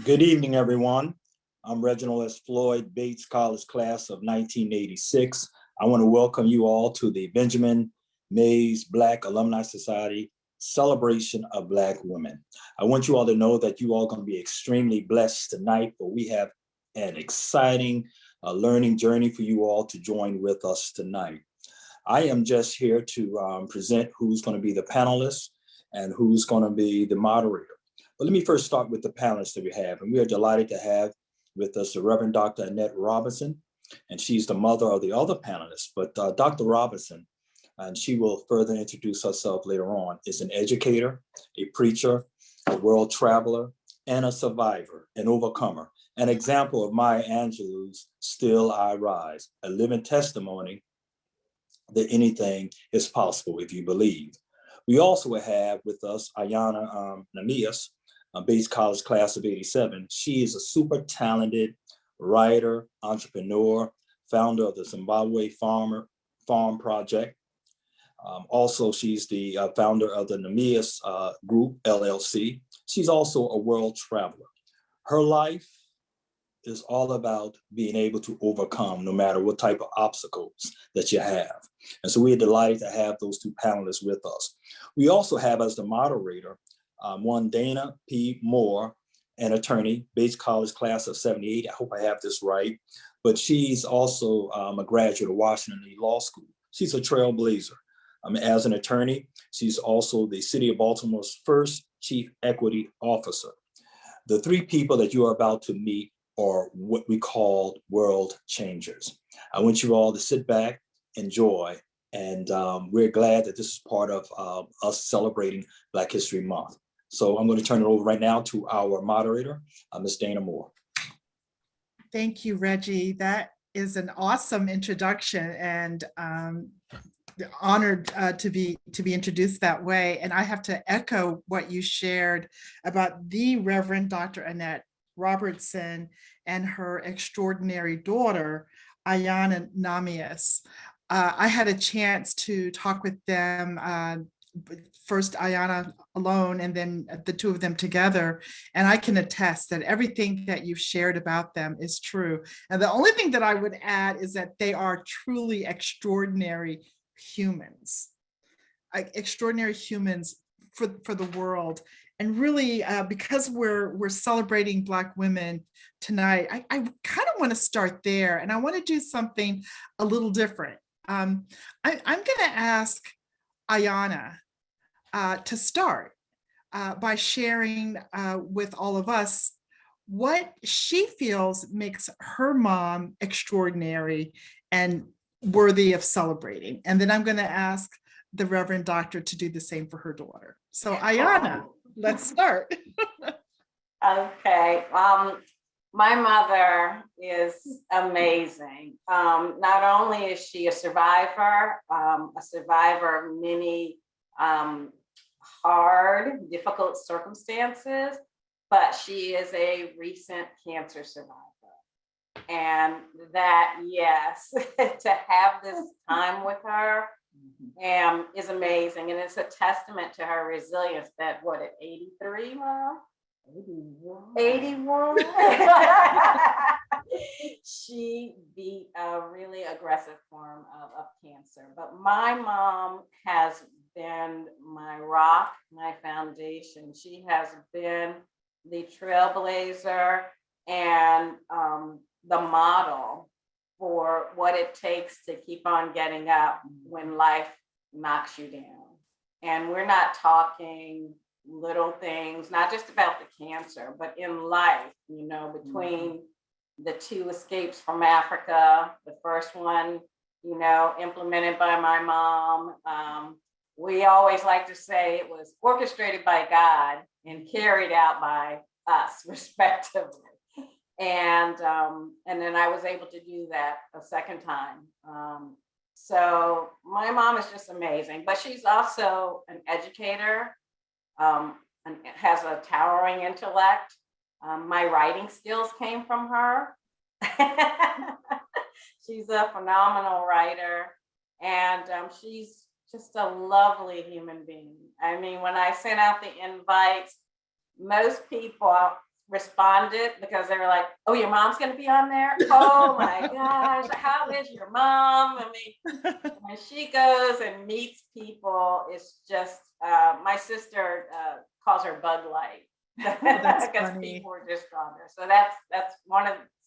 Good evening, everyone. I'm Reginald S. Floyd, Bates College class of 1986. I want to welcome you all to the Benjamin Mays Black Alumni Society Celebration of Black Women. I want you all to know that you all are going to be extremely blessed tonight, for we have an exciting learning journey for you all to join with us tonight. I am just here to present who's going to be the panelists and who's going to be the moderator. But let me first start with the panelists that we have. And we are delighted to have with us the Reverend Dr. Annette Robertson, and she's the mother of the other panelists. But Dr. Robertson, and she will further introduce herself later on, is an educator, a preacher, a world traveler, and a survivor, an overcomer, an example of Maya Angelou's Still I Rise, a living testimony that anything is possible if you believe. We also have with us Ayanna Nahmias, Bates College class of 87. She is a super talented writer, entrepreneur, founder of the Zimbabwe Farm Project. Also, she's the founder of the Nahmias Group, LLC. She's also a world traveler. Her life is all about being able to overcome no matter what type of obstacles that you have. And so we're delighted to have those two panelists with us. We also have as the moderator, one Dana P. Moore, an attorney, Bates College class of 78. I hope I have this right, but she's also a graduate of Washington Law School. She's a trailblazer. As an attorney, she's also the City of Baltimore's first Chief Equity Officer. The three people that you are about to meet are what we call world changers. I want you all to sit back, enjoy, and we're glad that this is part of us celebrating Black History Month. So I'm going to turn it over right now to our moderator, Ms. Dana Moore. Thank you, Reggie. That is an awesome introduction, and honored to be introduced that way. And I have to echo what you shared about the Reverend Dr. Annette Robertson and her extraordinary daughter, Ayanna Nahmias. I had a chance to talk with them, first Ayanna alone and then the two of them together. And I can attest that everything that you've shared about them is true. And the only thing that I would add is that they are truly extraordinary humans, extraordinary humans for the world. And really, because we're celebrating Black women tonight, I kind of want to start there, and I want to do something a little different. I'm going to ask Ayanna to start by sharing with all of us what she feels makes her mom extraordinary and worthy of celebrating. And then I'm going to ask the Reverend Doctor to do the same for her daughter. So Ayanna, let's start. Okay. My mother is amazing. Not only is she a survivor of many hard, difficult circumstances, but she is a recent cancer survivor. And that, yes, to have this time with her is amazing. And it's a testament to her resilience that, what, at 83, Mom? 81. She beat a really aggressive form of cancer. But my mom has been my rock, my foundation. She has been the trailblazer and the model for what it takes to keep on getting up when life knocks you down. And we're not talking little things, not just about the cancer, but in life, you know, between the two escapes from Africa, the first one, you know, implemented by my mom. We always like to say it was orchestrated by God and carried out by us, respectively. And then I was able to do that a second time. So my mom is just amazing, but she's also an educator, and has a towering intellect. My writing skills came from her. She's a phenomenal writer, and she's just a lovely human being. I mean, when I sent out the invites, most people, responded because they were like, oh, your mom's going to be on there? Oh my gosh, how is your mom? I mean, when she goes and meets people, it's just, my sister calls her Bud Light. Because people are just drawn there. So that's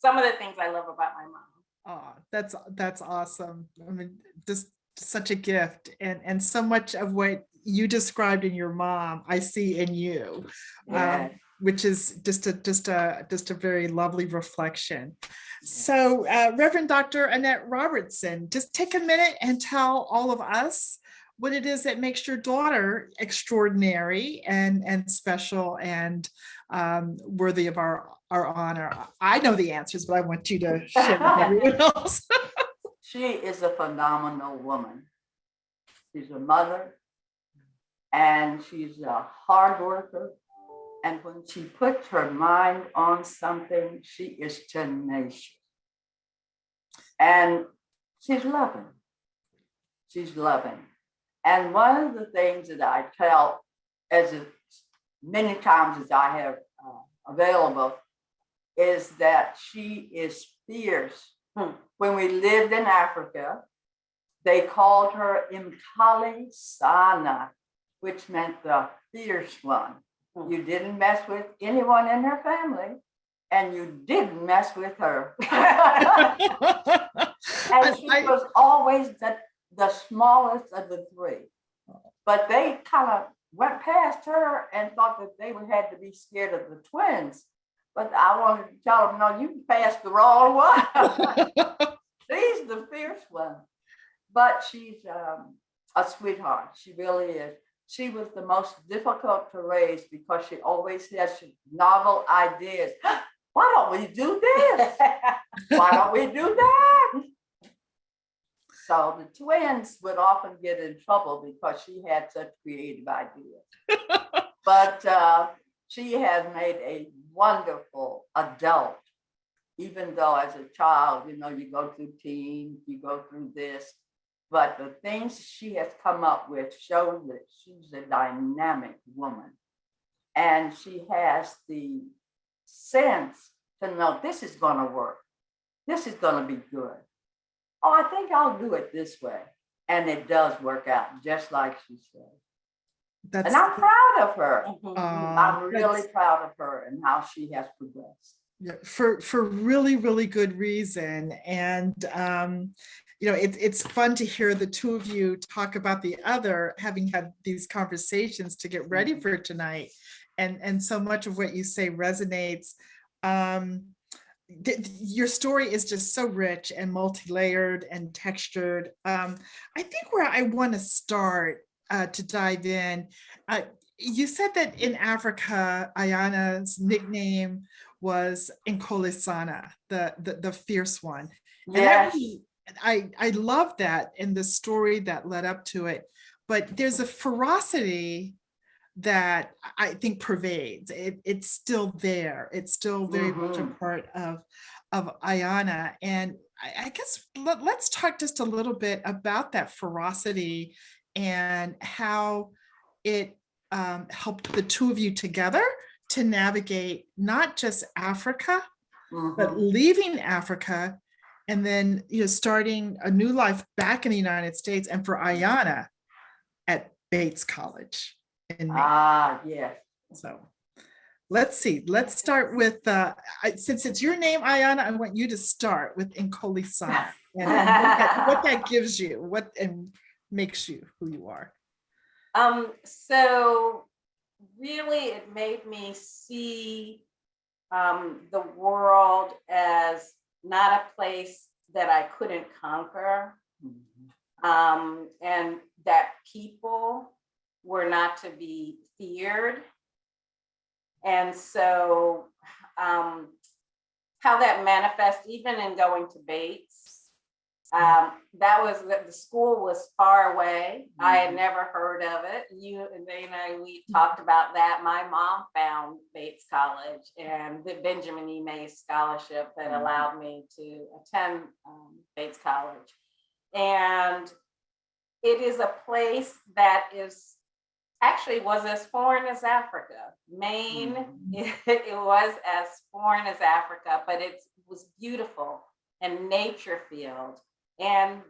some of the things I love about my mom. Oh, that's awesome. I mean, just such a gift, and so much of what you described in your mom, I see in you, Yes. which is just a very lovely reflection. So, Reverend Dr. Annette Robertson, just take a minute and tell all of us what it is that makes your daughter extraordinary and special and worthy of our honor. I know the answers, but I want you to share with everyone else. She is a phenomenal woman. She's a mother, and she's a hard worker. And when she puts her mind on something, she is tenacious. And she's loving. She's loving. And one of the things that I tell, many times as I have available, is that she is fierce. When we lived in Africa, they called her Imkali Sana, which meant the fierce one. You didn't mess with anyone in her family, and you didn't mess with her. And she was always the smallest of the three. But they kind of went past her and thought that they had to be scared of the twins. But I wanted to tell them, no, you passed the wrong one. She's the fierce one. But she's a sweetheart. She really is. She was the most difficult to raise because she always has novel ideas. Why don't we do this? Why don't we do that? So the twins would often get in trouble because she had such creative ideas. But she has made a wonderful adult, even though as a child, you go through teens, you go through this. But the things she has come up with show that she's a dynamic woman. And she has the sense to know this is going to work. This is going to be good. Oh, I think I'll do it this way. And it does work out, just like she said. And I'm proud of her. I'm really proud of her and how she has progressed. Yeah, for really, really good reason. And it's fun to hear the two of you talk about the other, having had these conversations to get ready for tonight. And so much of what you say resonates. Your story is just so rich and multi-layered and textured. I think where I want to start to dive in, you said that in Africa, Ayanna's nickname was Nkolisana, the fierce one. Yes. And I love that in the story that led up to it. But there's a ferocity that I think pervades. It's still there. It's still very much a part of Ayanna. And I guess let's talk just a little bit about that ferocity and how it helped the two of you together to navigate not just Africa, but leaving Africa and then starting a new life back in the United States, and for Ayanna at Bates College in Maine. Yes. So let's see. Let's start with since it's your name, Ayanna, I want you to start with Nkolisana and what that gives you, and makes you who you are. So really it made me see the world as not a place that I couldn't conquer, and that people were not to be feared. And so how that manifests, even in going to Bates, the school was far away. I had never heard of it. You and Dana, we talked about that. My mom found Bates College and the Benjamin E. Mays scholarship that allowed me to attend Bates College. And it is a place that is actually was as foreign as Africa. Maine, it was as foreign as Africa, but it was beautiful and nature filled. And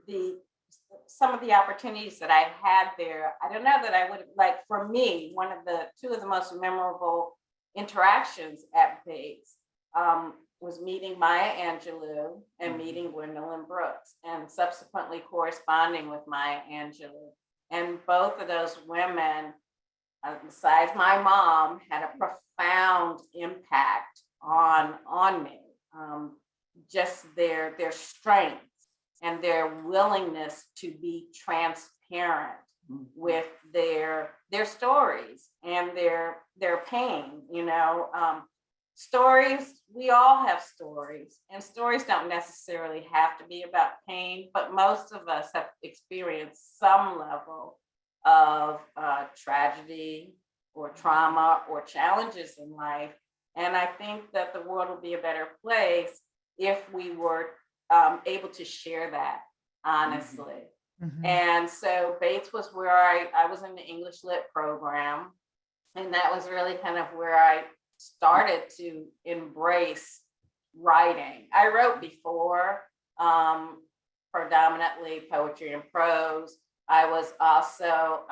some of the opportunities that I had there, I don't know that I would have, like for me, two of the most memorable interactions at Bates was meeting Maya Angelou and meeting Gwendolyn Brooks, and subsequently corresponding with Maya Angelou. And both of those women, besides my mom, had a profound impact on me. Just their strength and their willingness to be transparent with their stories and their pain. Stories, we all have stories, and stories don't necessarily have to be about pain, but most of us have experienced some level of tragedy or trauma or challenges in life. And I think that the world would be a better place if we were able to share that honestly. Mhm. And so Bates was where I was in the English Lit program. And that was really kind of where I started to embrace writing. I wrote before, predominantly poetry and prose. I was also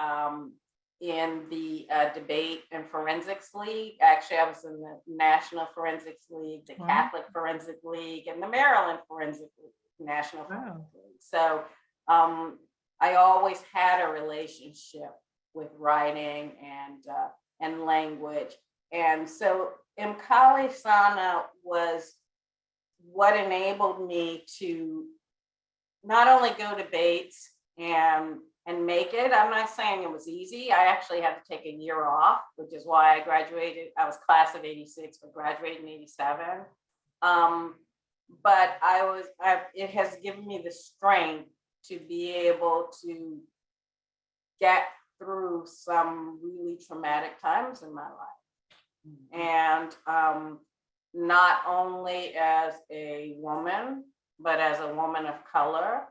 in the Debate and Forensics League. Actually, I was in the National Forensics League, the Wow. Catholic Forensic League, and the Maryland Forensic League, National Forensic Wow. League. So I always had a relationship with writing and language. And so Mkali Sana was what enabled me to not only go to Bates and make it. I'm not saying it was easy. I actually had to take a year off, which is why I graduated. I was class of 86, but graduated in 87. But it has given me the strength to be able to get through some really traumatic times in my life. And not only as a woman, but as a woman of color,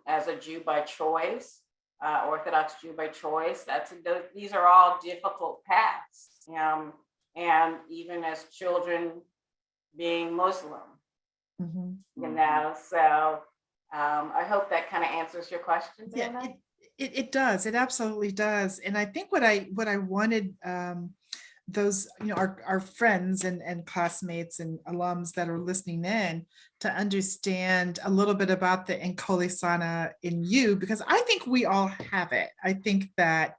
as a Jew by choice, Orthodox Jew by choice. These are all difficult paths. And even as children being Muslim, so I hope that kind of answers your question, Dana. Yeah, it does. It absolutely does. And I think what I wanted those, our friends and classmates and alums that are listening in to understand a little bit about the Nkoli Sana in you, because I think we all have it. I think that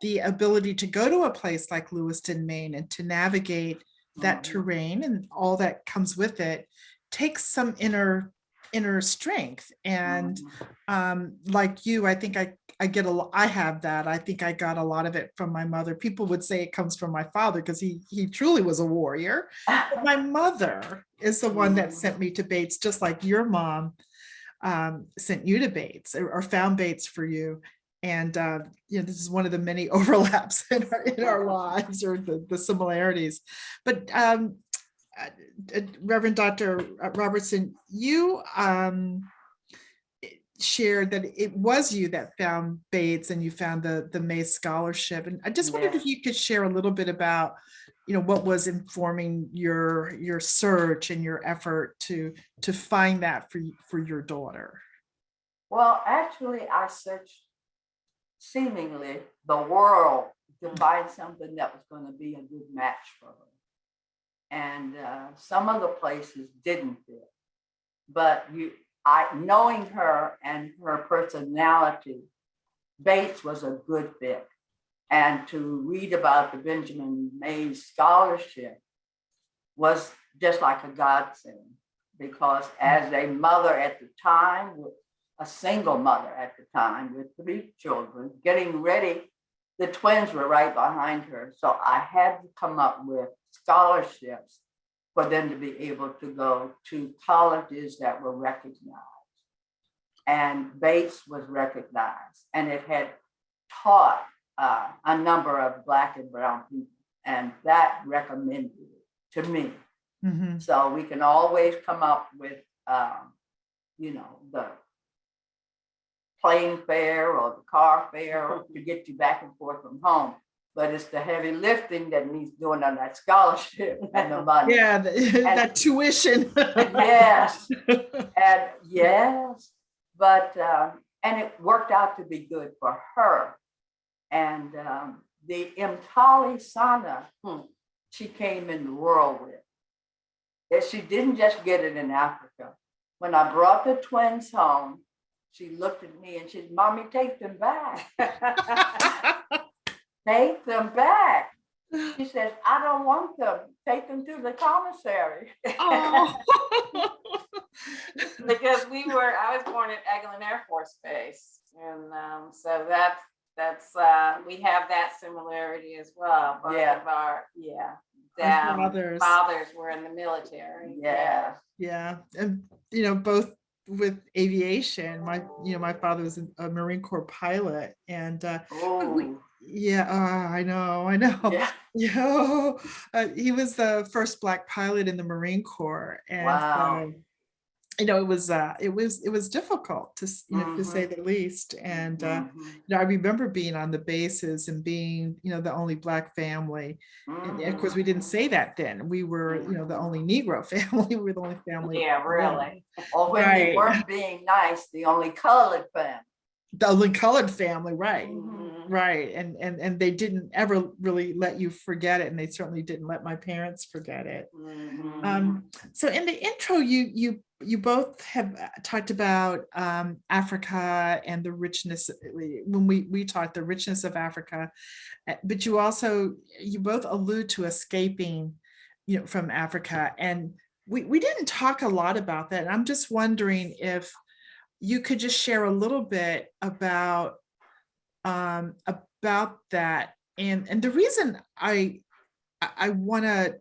the ability to go to a place like Lewiston, Maine, and to navigate that terrain and all that comes with it takes some inner strength. And like you, I think I have that. I think I got a lot of it from my mother. People would say it comes from my father because he truly was a warrior. But my mother is the one that sent me to Bates, just like your mom sent you to Bates or found Bates for you. And this is one of the many overlaps in our lives, or the similarities. But Reverend Dr. Robertson, you shared that it was you that found Bates and you found the May Scholarship. And I just wondered if you could share a little bit about, what was informing your search and your effort to find that for your daughter. Well, actually, I searched seemingly the world to find something that was going to be a good match for her. And some of the places didn't fit, but knowing her and her personality, Bates was a good fit. And to read about the Benjamin Mays Scholarship was just like a godsend, because as a mother at the time, a single mother at the time with 3 children, getting ready, the twins were right behind her. So I had to come up with scholarships for them to be able to go to colleges that were recognized. And Bates was recognized, and it had taught a number of Black and brown people, and that recommended it to me. So we can always come up with, the plane fare or the car fare to get you back and forth from home. But it's the heavy lifting that needs doing on that scholarship and the money. Yeah, that tuition. Yes, and yes, but and it worked out to be good for her. And the Imtali Sana, she came in the world with. That she didn't just get it in Africa. When I brought the twins home, she looked at me and she said, "Mommy, take them back. Take them back." She says, "I don't want them. Take them to the commissary." Oh. Because I was born at Eglin Air Force Base, and so that's we have that similarity as well. Both of our fathers were in the military. Yeah. Yeah, and both with aviation. My father was a Marine Corps pilot, and I know. Yeah. He was the first Black pilot in the Marine Corps, and Wow. it was difficult to to say the least. And I remember being on the bases and being the only Black family. And of course, we didn't say that then. We were the only Negro family. We were the only family. Yeah, really. Or when they weren't being nice, the only colored family. The only colored family, right. Mhm. Right. And they didn't ever really let you forget it. And they certainly didn't let my parents forget it. Mhm. So in the intro, you both have talked about Africa and the richness. When we talked the richness of Africa, but you both allude to escaping from Africa, and we didn't talk a lot about that. And I'm just wondering if you could just share a little bit about that. And the reason I want to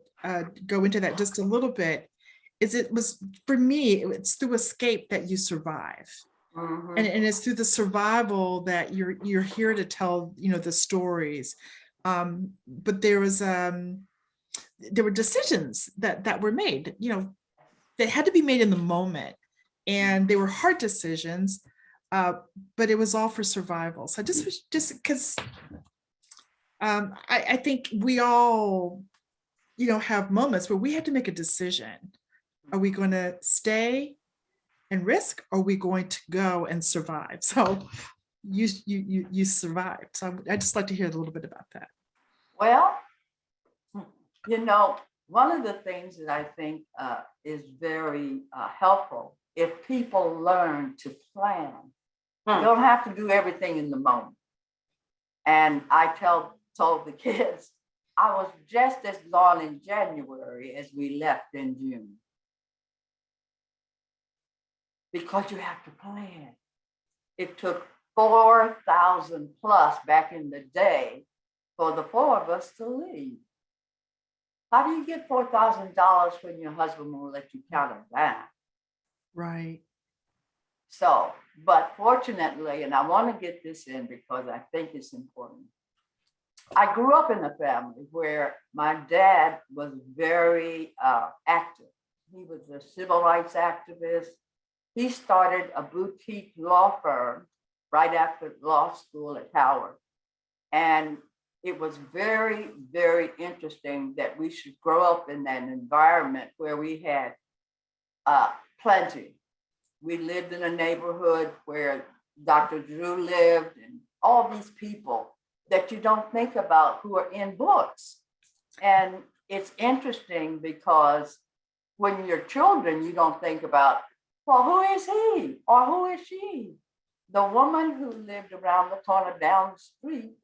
go into that just a little bit is it was, for me, it's through escape that you survive. And it's through the survival that you're here to tell the stories. But there were decisions that were made, that had to be made in the moment, and they were hard decisions, but it was all for survival. So just because I think we all have moments where we have to make a decision. Are we going to stay and risk, or are we going to go and survive? So you survived. So I'd just like to hear a little bit about that. Well, one of the things that I think is very helpful, if people learn to plan, you don't have to do everything in the moment. And I told the kids, I was just as gone in January as we left in June. Because you have to plan. It took 4,000 plus back in the day for the four of us to leave. How do you get $4,000 when your husband won't let you count them down? Right. So, but fortunately, and I want to get this in because I think it's important. I grew up in a family where my dad was very active. He was a civil rights activist. He started a boutique law firm right after law school at Howard. And it was very, very interesting that we should grow up in that environment where we had plenty. We lived in a neighborhood where Dr. Drew lived, and all these people that you don't think about who are in books. And it's interesting because when you're children, you don't think about, well, who is he or who is she? The woman who lived around the corner down the street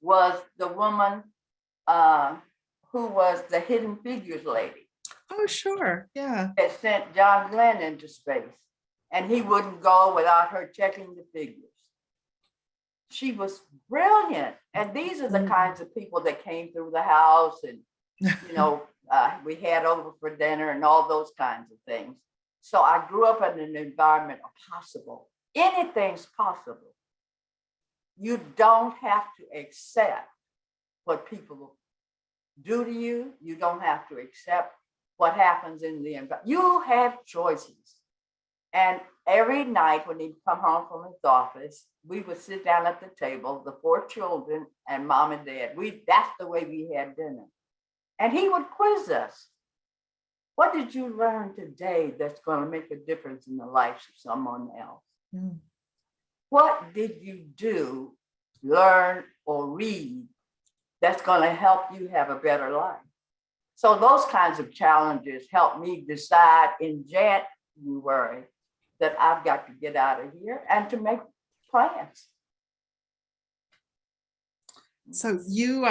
was the woman who was the Hidden Figures lady. Oh, sure. Yeah. That sent John Glenn into space. And he wouldn't go without her checking the figures. She was brilliant. And these are the kinds of people that came through the house, and, we had over for dinner and all those kinds of things. So I grew up in an environment of possible. Anything's possible. You don't have to accept what people do to you. You don't have to accept what happens in the environment. You have choices. And every night when he'd come home from his office, we would sit down at the table, the 4 children and mom and dad. That's the way we had dinner. And he would quiz us. What did you learn today that's going to make a difference in the life of someone else? Mm. What did you do, learn, or read that's going to help you have a better life? So those kinds of challenges help me decide in January that I've got to get out of here and to make plans. So you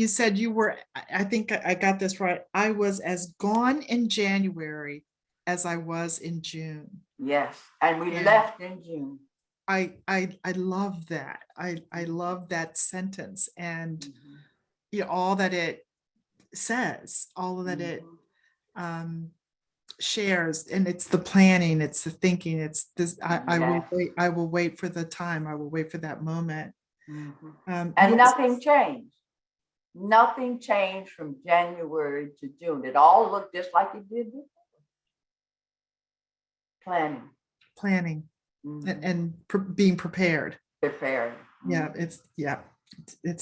said you were, I think I got this right. I was as gone in January as I was in June. Yes, and we Yeah. left in June. I love that. I love that sentence, and Mhm. you know, all that it says, all that it Mhm. shares, and it's the planning, it's the thinking, it's this. I will Yes. wait. I will wait for the time. I will wait for that moment. Mhm. You And also- nothing changed. Nothing changed from January to June. It all looked just like it did before. Planning. planning Mhm. and being prepared. Preparing. Yeah, it's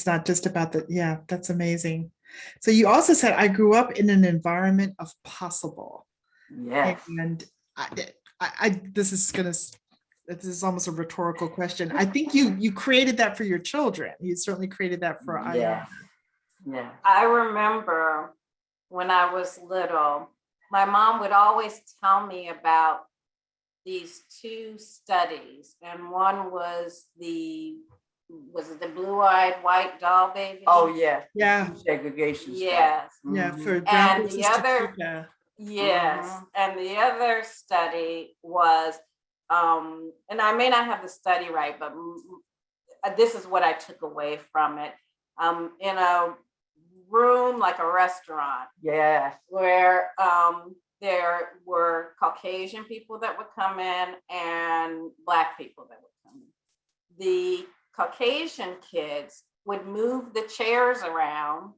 not just about the, yeah, that's amazing. So you also said, I grew up in an environment of possible. Yes. And this is almost a rhetorical question. I think you created that for your children. You certainly created that for Ayanna. Yes. Yeah. I remember when I was little, my mom would always tell me about these 2 studies, and one was it the blue-eyed white doll baby? Oh, yes. Yeah. Segregation. Yes. Yeah, Mhm. for And Brown the versus other- Topeka. Yes, Mhm. and the other study was, and I may not have the study right, but this is what I took away from it. In a room like a restaurant, Yes. where there were Caucasian people that would come in and Black people that would come in. The Caucasian kids would move the chairs around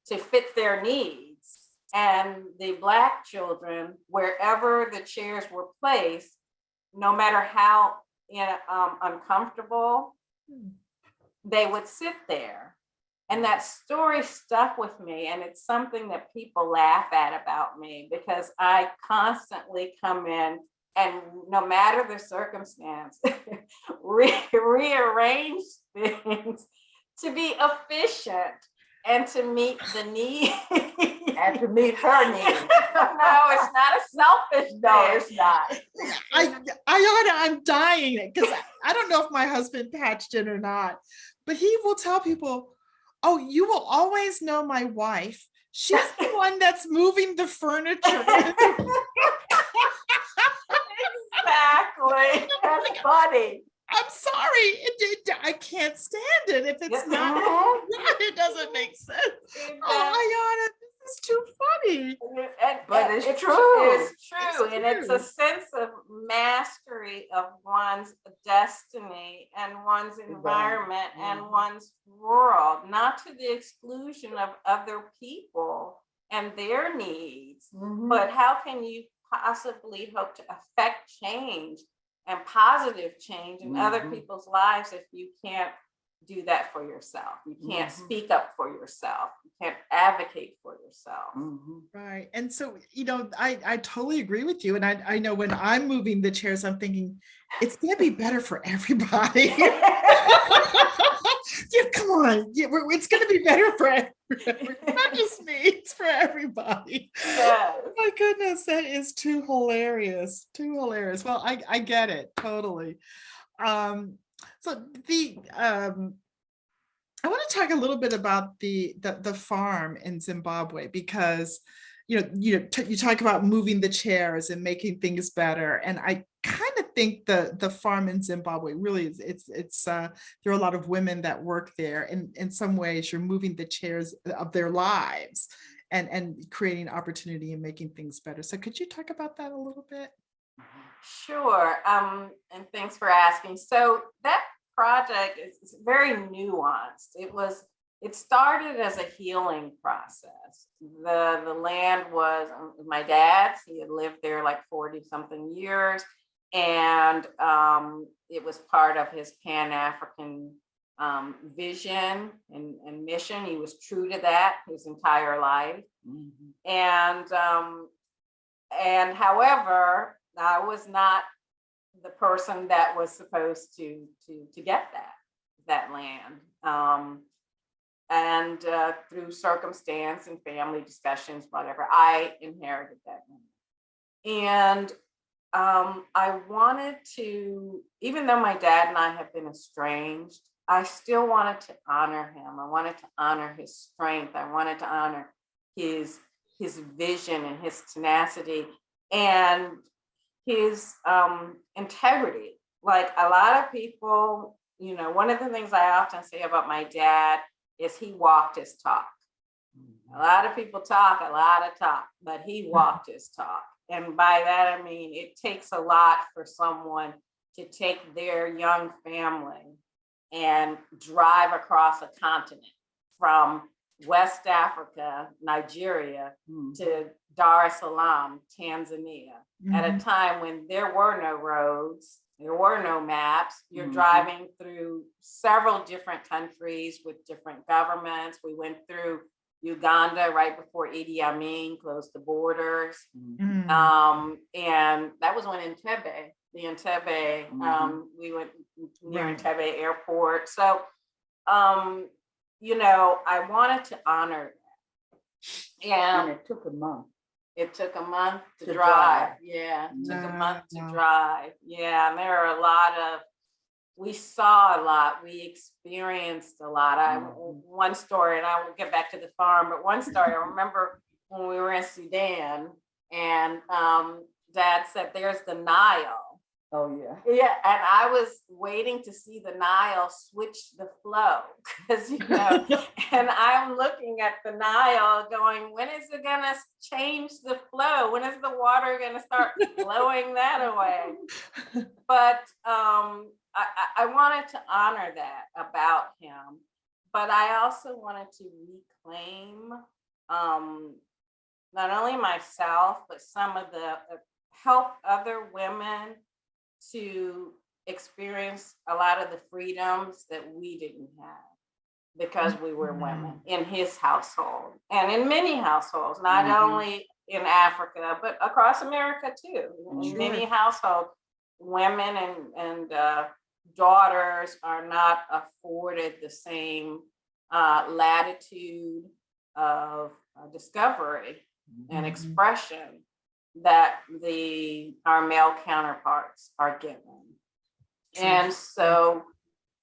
to fit their needs, and the Black children, wherever the chairs were placed, no matter how uncomfortable, they would sit there. And that story stuck with me, and it's something that people laugh at about me, because I constantly come in and, no matter the circumstance, rearrange things to be efficient and to meet the need. And to meet her needs. No, it's not a selfish No, thing. it's not. I'm dying, because I don't know if my husband patched in or not, but he will tell people, oh, you will always know my wife. She's the one that's moving the furniture. Exactly. That's funny. I'm sorry, I can't stand it if it's not. It doesn't make sense. Oh, Ayanna, this is too funny. But it's true. It's true. And it's a sense of mastery of one's destiny and one's environment and one's world, not to the exclusion of other people and their needs. But how can you possibly hope to affect change and positive change in other people's lives if you can't do that for yourself? You can't speak up for yourself. You can't advocate for yourself. Right. And so, you know, I totally agree with you. And I know when I'm moving the chairs, I'm thinking it's going to be better for everybody. Yeah, come on. Yeah, it's going to be better for everybody. Not just me, it's for everybody. Yes. Oh my goodness, that is too hilarious. Too hilarious. Well, I get it totally. So I want to talk a little bit about the farm in Zimbabwe, because you talk about moving the chairs and making things better, and I kind of think the farm in Zimbabwe really is it's there are a lot of women that work there, and in some ways you're moving the chairs of their lives and creating opportunity and making things better. So could you talk about that a little bit? Sure. And thanks for asking. So that project is very nuanced. It was it started as a healing process. The land was my dad's. He had lived there like 40 something years. And it was part of his Pan-African vision and mission. He was true to that his entire life. And however, I was not the person that was supposed to get that land. And through circumstance and family discussions, whatever, I inherited that land. And I wanted to, even though my dad and I have been estranged, I still wanted to honor him. I wanted to honor his strength. I wanted to honor his vision and his tenacity and his integrity. Like a lot of people, you know, one of the things I often say about my dad is he walked his talk. A lot of people talk a lot of talk, but he walked his talk. And by that, I mean, it takes a lot for someone to take their young family and drive across a continent from West Africa, Nigeria, to Dar es Salaam, Tanzania, at a time when there were no roads, there were no maps. You're driving through several different countries with different governments. We went through Uganda right before Idi Amin closed the borders. And that was when Entebbe, we went near Entebbe airport. So, you know, I wanted to honor that. And it took a month. It took a month to drive. Yeah, it took a month to drive. Yeah, and there are a lot of, we saw a lot, we experienced a lot. One story, and I will get back to the farm, but one story, I remember when we were in Sudan and Dad said, there's the Nile. Oh, yeah. Yeah, and I was waiting to see the Nile switch the flow because, you know, and I'm looking at the Nile going, when is it going to change the flow? When is the water going to start flowing that away? But I wanted to honor that about him, but I also wanted to reclaim not only myself, but some of the help other women to experience a lot of the freedoms that we didn't have because we were women in his household and in many households, not only in Africa, but across America too. In many households, women and daughters are not afforded the same latitude of discovery and expression that our male counterparts are given. And so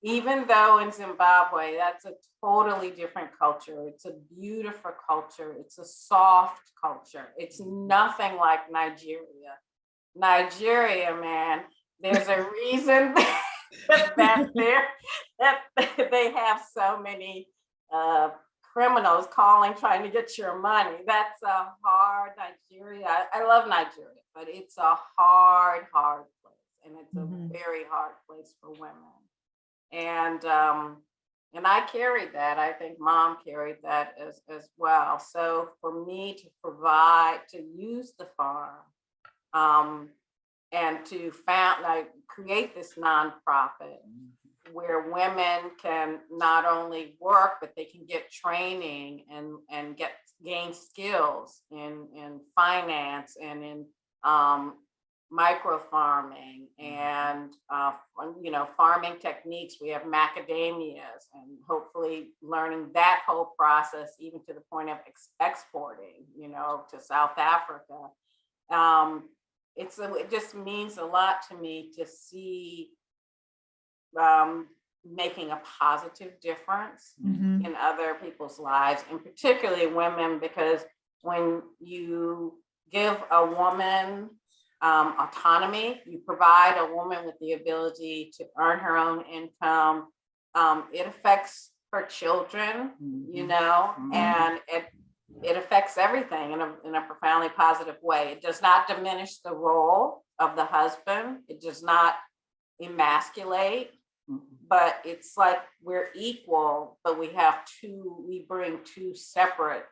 even though in Zimbabwe, that's a totally different culture, it's a beautiful culture, it's a soft culture, it's nothing like Nigeria. Nigeria, man, there's a reason that they have so many criminals calling, trying to get your money. That's a hard Nigeria. I love Nigeria, but it's a hard place. And it's a very hard place for women. And I carried that. I think Mom carried that as well. So for me to provide, to use the farm and to create this nonprofit where women can not only work, but they can get training and gain skills in finance and in micro farming and farming techniques. We have macadamias, and hopefully learning that whole process even to the point of exporting, to South Africa. It just means a lot to me to see making a positive difference in other people's lives, and particularly women, because when you give a woman autonomy, you provide a woman with the ability to earn her own income, it affects her children, and it affects everything in a profoundly positive way. It does not diminish the role of the husband. It does not emasculate. but it's like we're equal, but we bring two separate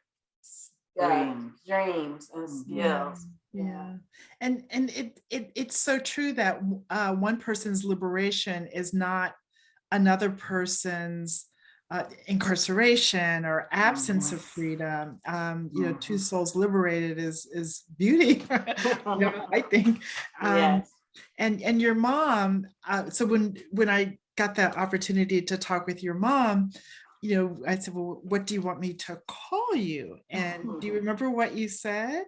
dreams and skills. Yeah. And it's so true that one person's liberation is not another person's incarceration or absence of freedom. Two souls liberated is beauty. I think. Yes. And your mom. So when I got the opportunity to talk with your mom, I said, well, what do you want me to call you? And do you remember what you said?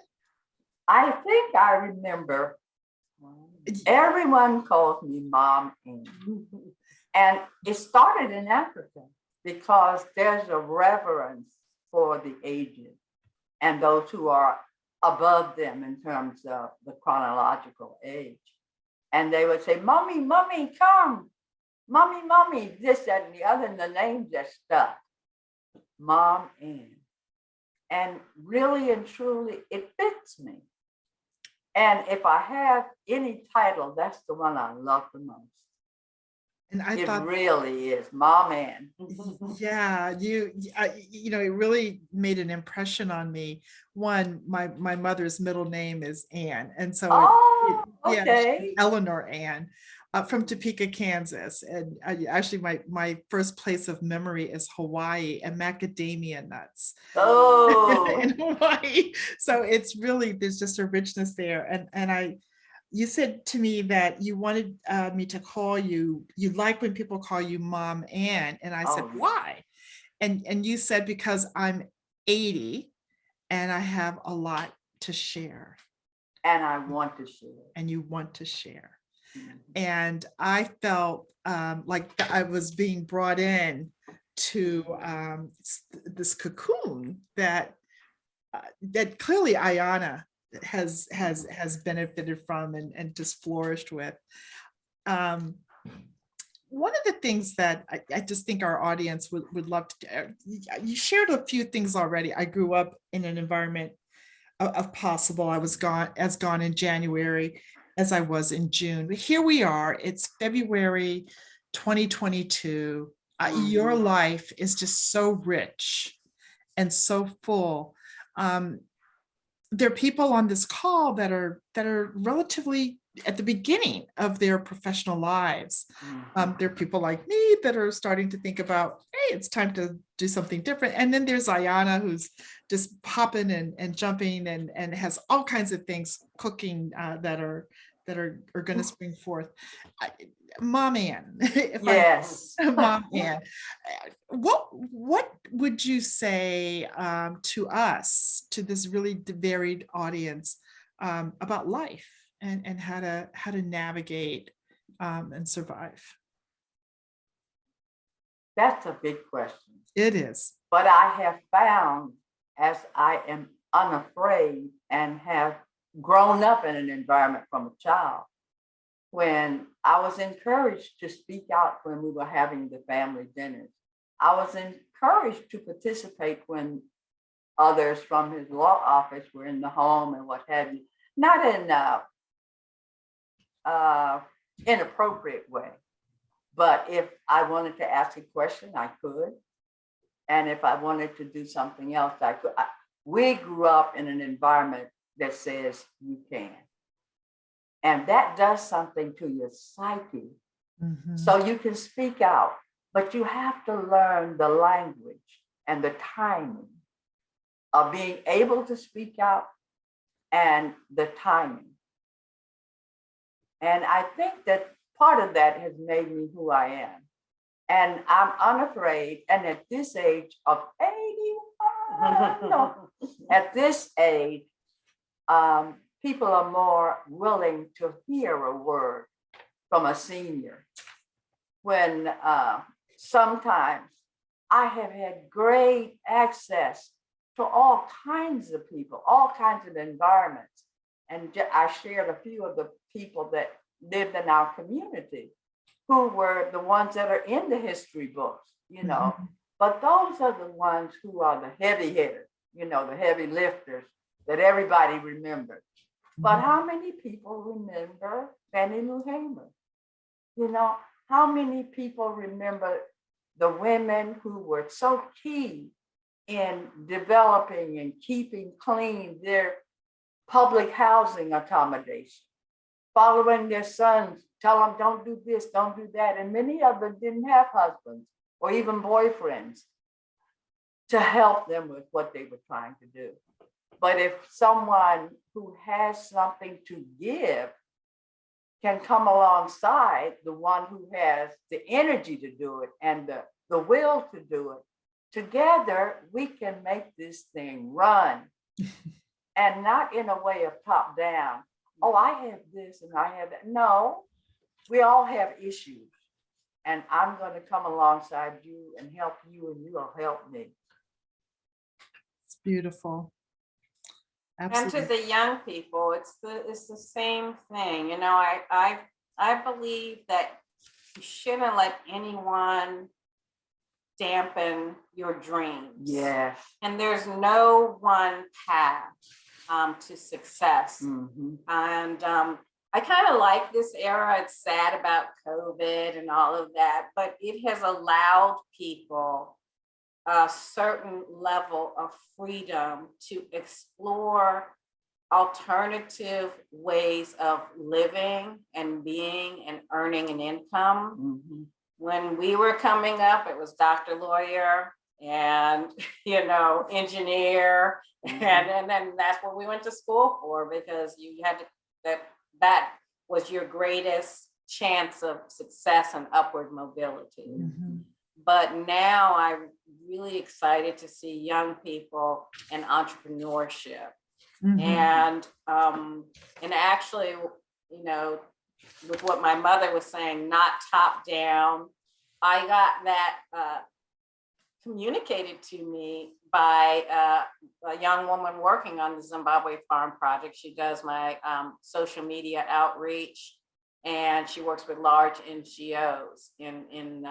I think I remember. Everyone calls me Mom Ann. And it started in Africa because there's a reverence for the aged and those who are above them in terms of the chronological age. And they would say, Mommy, Mommy, come. Mommy, Mommy, this, that, and the other, and the name just stuck. Mom Ann. And really and truly, it fits me. And if I have any title, that's the one I love the most. And I it thought, really is, Mom Ann. yeah, it really made an impression on me. One, my mother's middle name is Ann, and so Okay. Eleanor Ann, from Topeka, Kansas, and actually my first place of memory is Hawaii and macadamia nuts. In Hawaii, so it's really, there's just a richness there, and you said to me that you wanted me to call you like when people call you Mom Ann, and I said, why? And you said, because I'm 80 and I have a lot to share. And I want to share. And you want to share. And I felt like I was being brought in to this cocoon that clearly Ayanna has benefited from and just flourished with. One of the things that I just think our audience would love to, you shared a few things already. I grew up in an environment of possible. I was gone in January as I was in June. But here we are, it's February 2022. Your life is just so rich and so full. There are people on this call that are relatively at the beginning of their professional lives. There are people like me that are starting to think about, hey, it's time to do something different. And then there's Ayanna, who's just popping and jumping and has all kinds of things cooking that are going to spring forth. Mom Ann, yes. Mom Ann, what would you say to us, to this really varied audience, about life and how to navigate and survive? That's a big question. It is. But I have found, as I am unafraid and have grown up in an environment from a child, when I was encouraged to speak out when we were having the family dinners. I was encouraged to participate when others from his law office were in the home and what have you. Not in inappropriate way, but if I wanted to ask a question, I could. And if I wanted to do something else, I could. We grew up in an environment that says you can. And that does something to your psyche. So you can speak out, but you have to learn the language and the timing of being able to speak out and the timing. And I think that part of that has made me who I am. And I'm unafraid. And at this age of 81, at this age, people are more willing to hear a word from a senior. When sometimes I have had great access to all kinds of people, all kinds of environments. And I shared a few of the people that lived in our community who were the ones that are in the history books, but those are the ones who are the heavy hitters, the heavy lifters that everybody remembers. But how many people remember Fannie Lou Hamer? how many people remember the women who were so key in developing and keeping clean their public housing accommodation, following their sons, tell them don't do this, don't do that. And many of them didn't have husbands or even boyfriends to help them with what they were trying to do. But if someone who has something to give can come alongside the one who has the energy to do it and the will to do it, together we can make this thing run. And not in a way of top down. Oh, I have this and I have that. No, we all have issues. And I'm going to come alongside you and help you, and you'll help me. It's beautiful. And Absolutely. to the young people, it's the same thing. You know, I believe that you shouldn't let anyone dampen your dreams. Yes. And there's no one path to success. Mm-hmm. And I kind of like this era. It's sad about COVID and all of that, but it has allowed people a certain level of freedom to explore alternative ways of living and being and earning an income. Mm-hmm. When we were coming up, it was doctor, lawyer, and engineer, and then that's what we went to school for, because you had to, that was your greatest chance of success and upward mobility. Mm-hmm. But now I'm really excited to see young people in entrepreneurship. Mm-hmm. And actually, with what my mother was saying, not top down, I got that communicated to me by a young woman working on the Zimbabwe Farm Project. She does my social media outreach, and she works with large NGOs in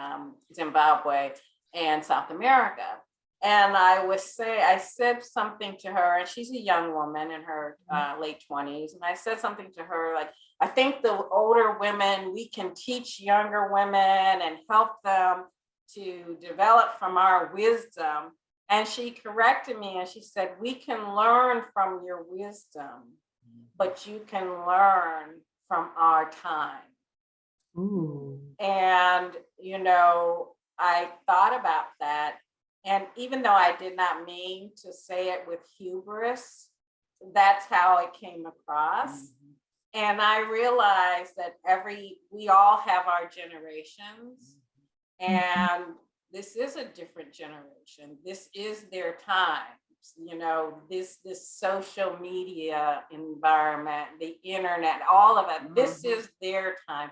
Zimbabwe and South America. And I said something to her, and she's a young woman in her late 20s. And I said something to her like, I think the older women, we can teach younger women and help them to develop from our wisdom. And she corrected me and she said, we can learn from your wisdom, but you can learn from our time. Ooh. And, I thought about that. And even though I did not mean to say it with hubris, that's how it came across. Mm-hmm. And I realized that we all have our generations, and this is a different generation. This is their time. This social media environment, the internet, all of it, this is their time.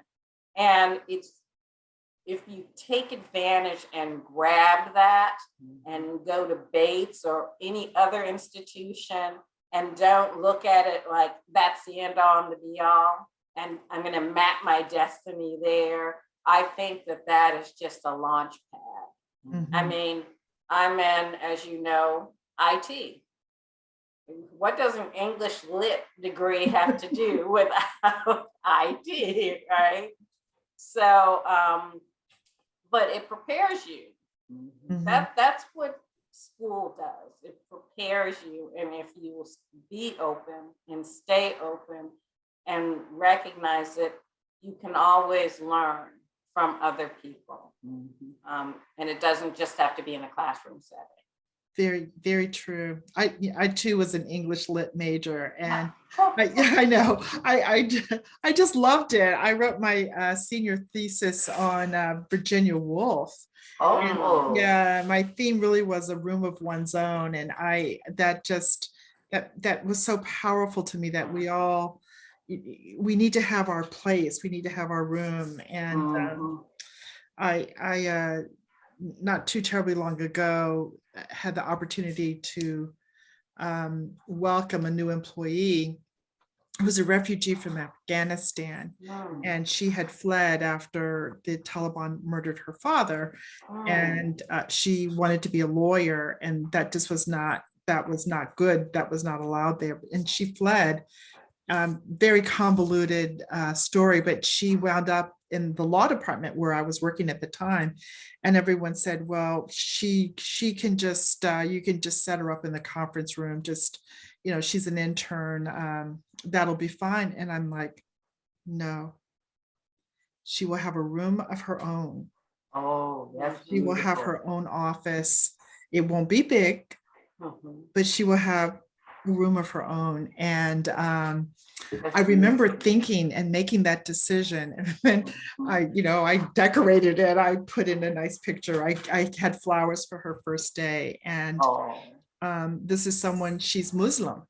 And if you take advantage and grab that and go to Bates or any other institution and don't look at it like that's the end all and the be all, and I'm going to map my destiny there, I think that is just a launch pad. Mm-hmm. I mean, I'm in, as you know, IT. What does an English lit degree have to do with IT, right? So, but it prepares you. Mm-hmm. That's what school does. It prepares you. And if you will be open and stay open and recognize that you can always learn from other people. Mm-hmm. And it doesn't just have to be in a classroom setting. Very, very true. I too was an English lit major, and I know I just loved it. I wrote my senior thesis on Virginia Woolf. Oh, and, yeah, my theme really was a room of one's own, and that was so powerful to me, that we need to have our place, we need to have our room. And I not too terribly long ago had the opportunity to welcome a new employee who was a refugee from Afghanistan. And she had fled after the Taliban murdered her father. And she wanted to be a lawyer, and that was not good. That was not allowed there. And she fled. Very convoluted story, but she wound up in the law department where I was working at the time, and everyone said, well, she can just you can just set her up in the conference room, just, you know, she's an intern, that'll be fine. And I'm like, no, she will have a room of her own. Oh, that's She will have beautiful. her own office. It won't be big, but she will have a room of her own. And That's I remember beautiful. thinking and making that decision. And then I decorated it. I put in a nice picture. I had flowers for her first day. And Oh. this is someone, she's Muslim.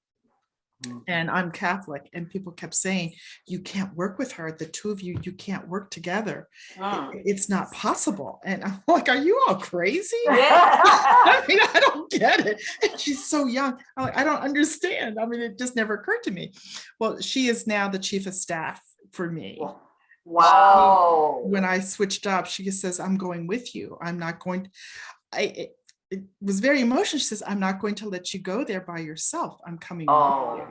And I'm Catholic, and people kept saying, you can't work with her. The two of you, you can't work together. It's not possible. And I'm like, are you all crazy? I mean, I don't get it. And she's so young. I'm like, I don't understand. I mean, it just never occurred to me. Well, she is now the chief of staff for me. Wow. When I switched jobs, she just says, I'm going with you. I'm not going to, it was very emotional. She says, I'm not going to let you go there by yourself. I'm coming with you.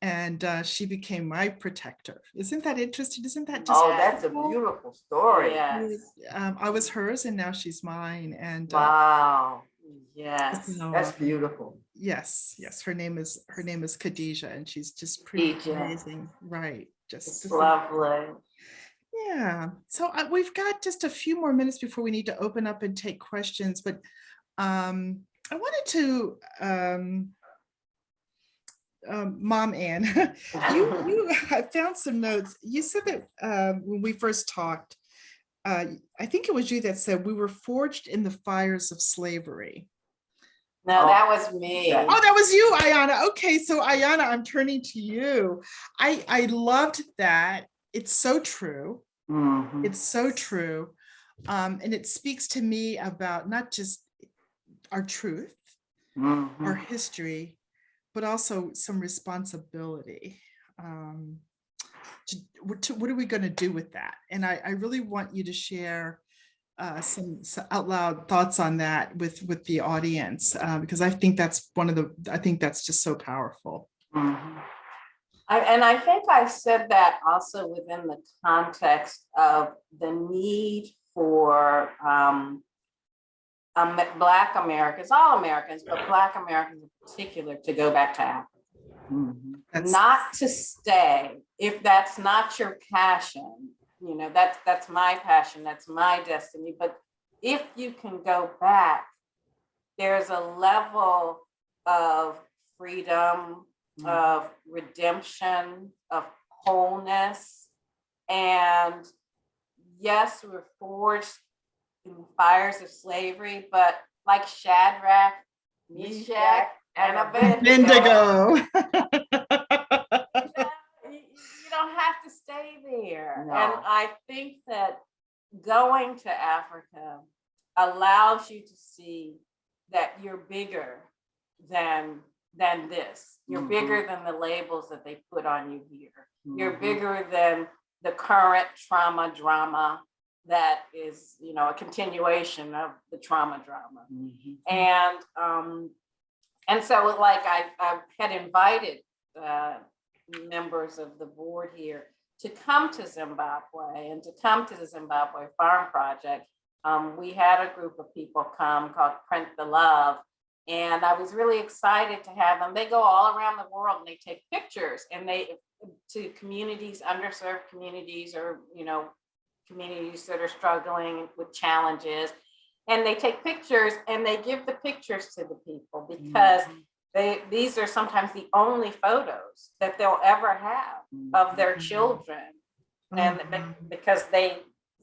And she became my protector. Isn't that interesting? Isn't that just that's a beautiful story. Yes. I was hers and now she's mine. And Wow. Yes. That's beautiful. Yes. Her name is Khadijah, and she's just pretty amazing. Right. Just lovely. Yeah. So we've got just a few more minutes before we need to open up and take questions, but I wanted to, Mom Ann, I found some notes. You said that when we first talked, I think it was you that said we were forged in the fires of slavery. No, that was me. Oh, that was you, Ayanna. Okay, so Ayanna, I'm turning to you. I loved that. It's so true. It's so true. And it speaks to me about not just our truth, our history, but also some responsibility. What are we going to do with that? And I really want you to share some out loud thoughts on that with the audience, because I think that's that's just so powerful. I think I said that also within the context of the need for Black Americans, all Americans, but Black Americans in particular, to go back to Africa. Not to stay if that's not your passion. You know, that's my passion, that's my destiny. But if you can go back, there's a level of freedom, of redemption, of wholeness. And yes, we're forged in the fires of slavery, but like Shadrach, Meshach, and Abednego, you don't have to stay there. No. And I think that going to Africa allows you to see that you're bigger than this. You're bigger than the labels that they put on you here. You're bigger than the current trauma drama that is, you know, a continuation of the trauma drama. And so, like, I had invited members of the board here to come to Zimbabwe and to come to the Zimbabwe Farm Project. We had a group of people come called Print the Love, and I was really excited to have them. They go all around the world and they take pictures, and they to communities, underserved communities, or, you know, communities that are struggling with challenges. And they take pictures and they give the pictures to the people, because these are sometimes the only photos that they'll ever have of their children. And because they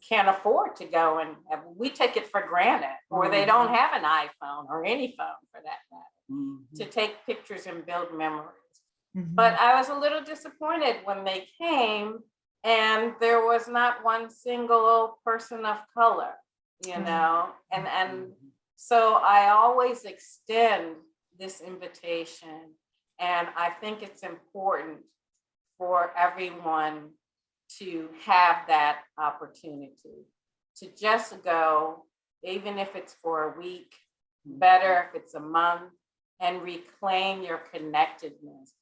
can't afford to go and we take it for granted, or they don't have an iPhone or any phone for that matter, to take pictures and build memories. But I was a little disappointed when they came and there was not one single person of color, you know, and so I always extend this invitation, and I think it's important for everyone to have that opportunity to just go, even if it's for a week, better if it's a month, and reclaim your connectedness.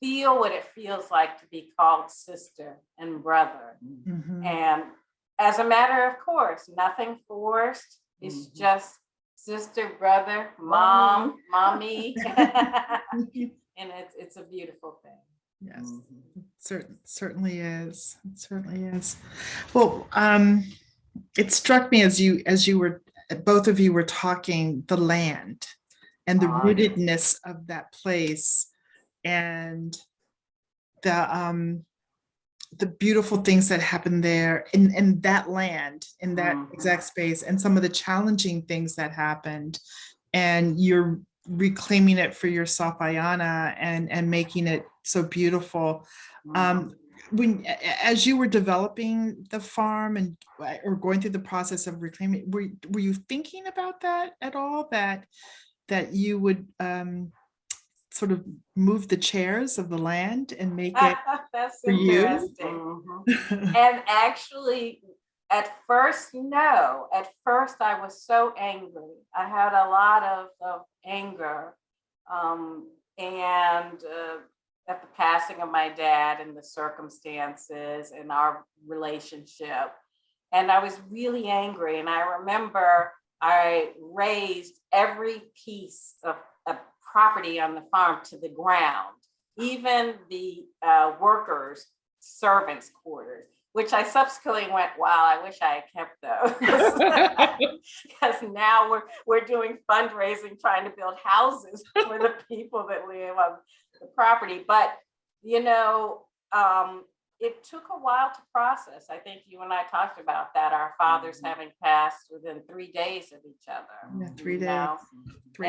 feel what it feels like to be called sister and brother. Mhm. And as a matter of course, nothing forced. It's just sister, brother, mom, mommy. And it's a beautiful thing. Yes, certainly is. It certainly is. Well, it struck me as you were, both of you were talking, the land and the rootedness of that place, and the beautiful things that happen there in that land, in that exact space, and some of the challenging things that happened. And you're reclaiming it for yourself, Ayanna, and making it so beautiful. When, as you were developing the farm and or going through the process of reclaiming, were you thinking about that at all? That you would sort of move the chairs of the land and make it That's for you? interesting. And actually, at first, no. At first, I was so angry. I had a lot of anger. And at the passing of my dad and the circumstances and our relationship. And I was really angry. And I remember I raised every piece of property on the farm to the ground, even the workers' servants' quarters, which I subsequently went, wow, I wish I had kept those. Because now we're doing fundraising, trying to build houses for the people that live on the property. But, you know, it took a while to process. I think you and I talked about that, our fathers having passed within 3 days of each other. Yeah, 3 days. Know? 3.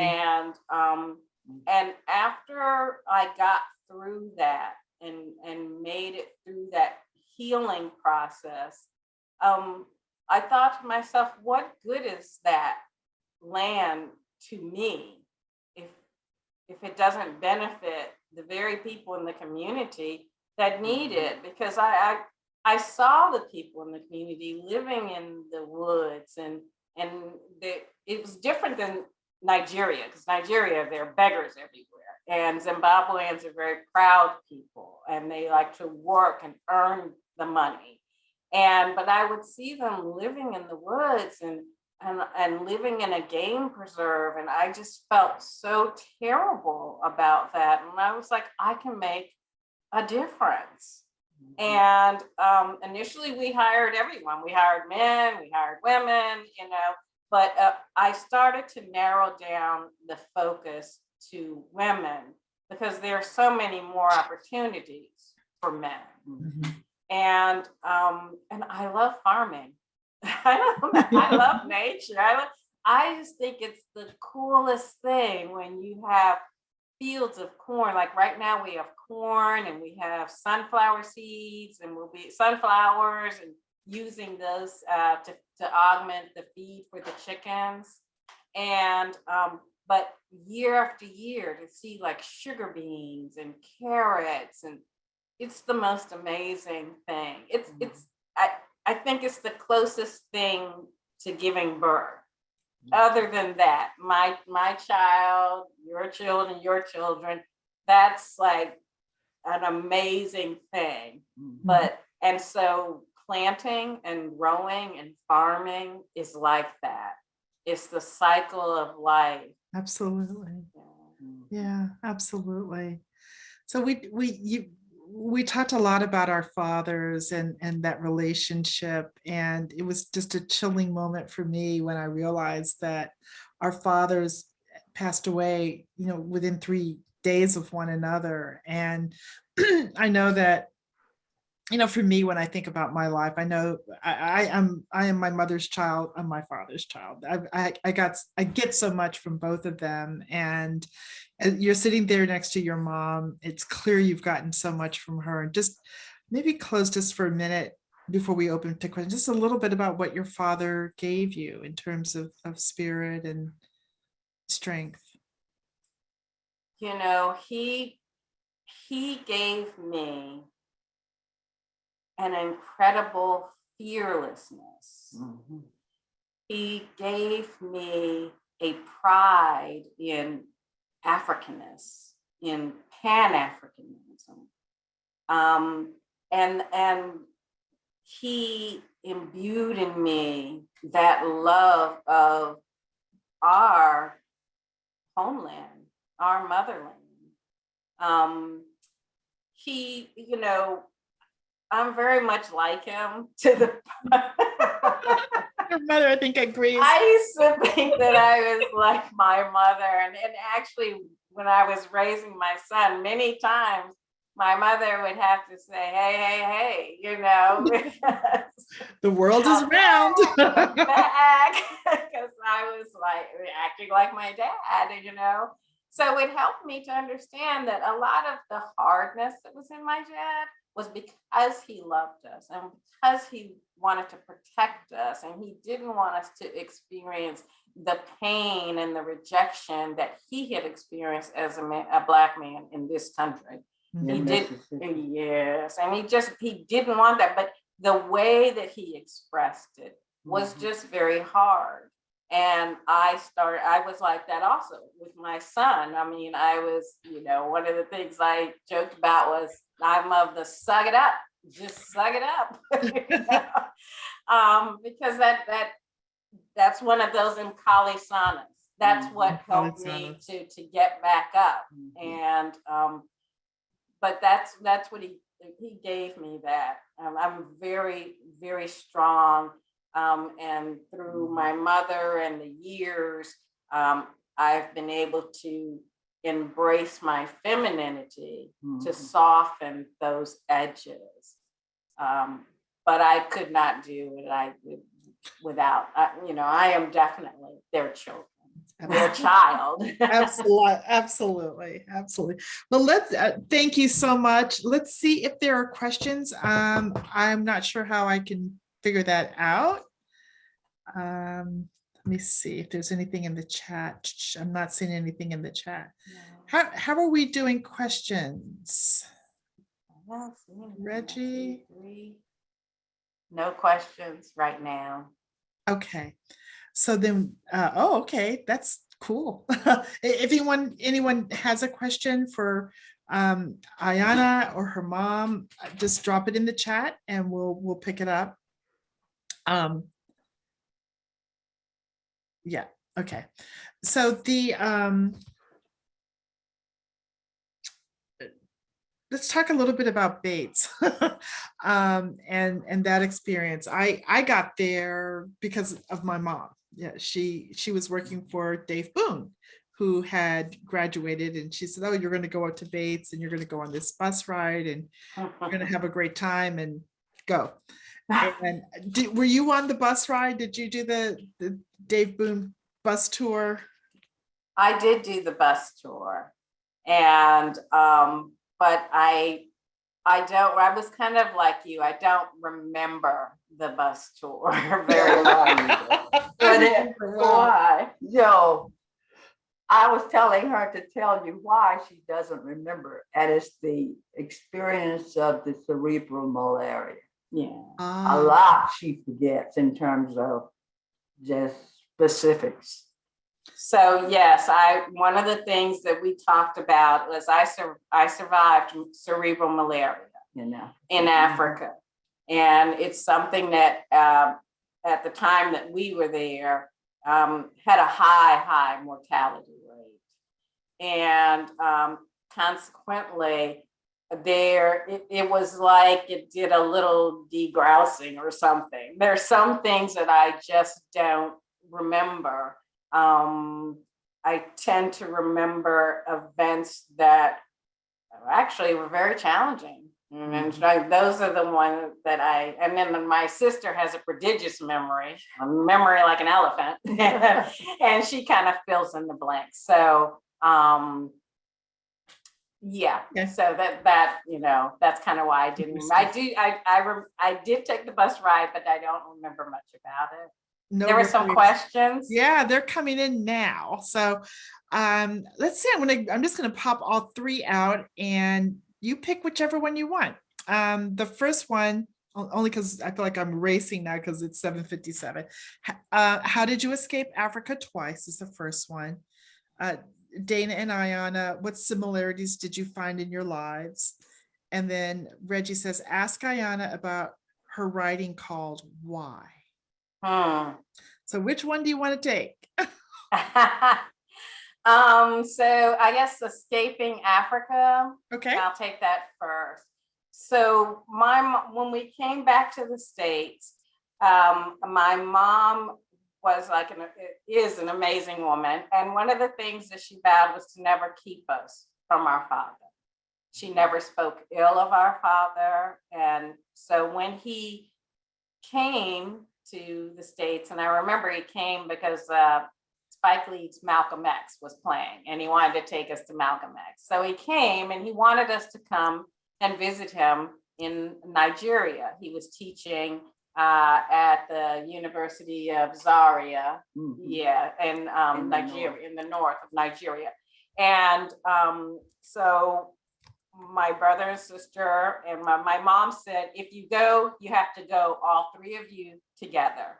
And after I got through that and made it through that healing process, I thought to myself, what good is that land to me if it doesn't benefit the very people in the community that need it? Because I saw the people in the community living in the woods, and it was different than Nigeria, because Nigeria, there are beggars everywhere. And Zimbabweans are very proud people, and they like to work and earn the money. But I would see them living in the woods and living in a game preserve. And I just felt so terrible about that. And I was like, I can make a difference. And initially we hired everyone. We hired men, we hired women, you know, but I started to narrow down the focus to women because there are so many more opportunities for men. And I love farming. I love nature. I just think it's the coolest thing when you have fields of corn. Like right now we have corn and we have sunflower seeds, and we'll be sunflowers and using those to augment the feed for the chickens. And but year after year to see like sugar beans and carrots, and it's the most amazing thing. I think it's the closest thing to giving birth. Other than that, my child, your children, that's like an amazing thing. But and so planting and growing and farming is like that. It's the cycle of life. Absolutely. Yeah, absolutely. So we talked a lot about our fathers and that relationship, and it was just a chilling moment for me when I realized that our fathers passed away, you know, within 3 days of one another. And I know that, you know, for me, when I think about my life, I know I am my mother's child. I'm my father's child. I get so much from both of them. And you're sitting there next to your mom. It's clear you've gotten so much from her. Just maybe close just for a minute before we open to questions, just a little bit about what your father gave you in terms of spirit and strength. You know, he gave me an incredible fearlessness. He gave me a pride in Africanness, in Pan-Africanism. And he imbued in me that love of our homeland, our motherland. He, you know, I'm very much like him to the Your mother, I think, agrees. I used to think that I was like my mother. And actually, when I was raising my son, many times my mother would have to say, hey, you know, The world is round. back, because I was like acting like my dad, you know. So it helped me to understand that a lot of the hardness that was in my dad was because he loved us and because he wanted to protect us, and he didn't want us to experience the pain and the rejection that he had experienced as a Black man in this country. He did, yes, and he didn't want that, but the way that he expressed it was just very hard. And I was like that also with my son. I mean, I was, you know, one of the things I joked about was I'm of the suck it up, just suck it up, you know? Because that's one of those Imkali sonas. That's what helped me to get back up. And but that's what he gave me, that. I'm very, very strong. And through my mother and the years, I've been able to embrace my femininity to soften those edges. But I could not do it without, you know, I am definitely their children. Their child. Absolutely. Well, let's thank you so much. Let's see if there are questions. I'm not sure how I can figure that out. Let me see if there's anything in the chat. I'm not seeing anything in the chat. No. How are we doing questions? Reggie? No questions right now. Okay. So then, okay, that's cool. If anyone has a question for Ayanna or her mom, just drop it in the chat and we'll pick it up. Yeah, okay. So let's talk a little bit about Bates and that experience. I got there because of my mom. Yeah, she was working for Dave Boone, who had graduated, and she said, "Oh, you're going to go out to Bates and you're going to go on this bus ride and you're going to have a great time and go." And were you on the bus ride? Did you do the Dave Boone bus tour? I did do the bus tour, and but I was kind of like you. I don't remember the bus tour very well. Why? Yo, I was telling her to tell you why she doesn't remember, and it's the experience of the cerebral malaria. Yeah, a lot she forgets in terms of just specifics. So yes, one of the things that we talked about was I survived cerebral malaria in Africa, and it's something that at the time that we were there had a high mortality rate, and consequently it was like it did a little degrousing or something. There's some things that I just don't remember. I tend to remember events that actually were very challenging. And those are the ones that and then my sister has a prodigious memory, a memory like an elephant, and she kind of fills in the blanks. So, yeah. So that you know, that's kind of why I didn't. I did take the bus ride, but I don't remember much about it. No, there were some questions. Yeah, they're coming in now. So let's see. I'm just gonna pop all three out and you pick whichever one you want. The first one, only because I feel like I'm racing now because it's 7:57. How did you escape Africa twice is the first one. Dana and Ayanna, what similarities did you find in your lives? And then Reggie says, ask Ayanna about her writing called Why. So which one do you want to take? So I guess Escaping Africa. Okay. I'll take that first. So when we came back to the States, my mom is an amazing woman. And one of the things that she vowed was to never keep us from our father. She never spoke ill of our father. And so when he came to the States, and I remember he came because Spike Lee's Malcolm X was playing and he wanted to take us to Malcolm X. So he came and he wanted us to come and visit him in Nigeria. He was teaching at the University of Zaria, in Nigeria, in the north of Nigeria. And so my brother and sister and my mom said, if you go, you have to go, all three of you together.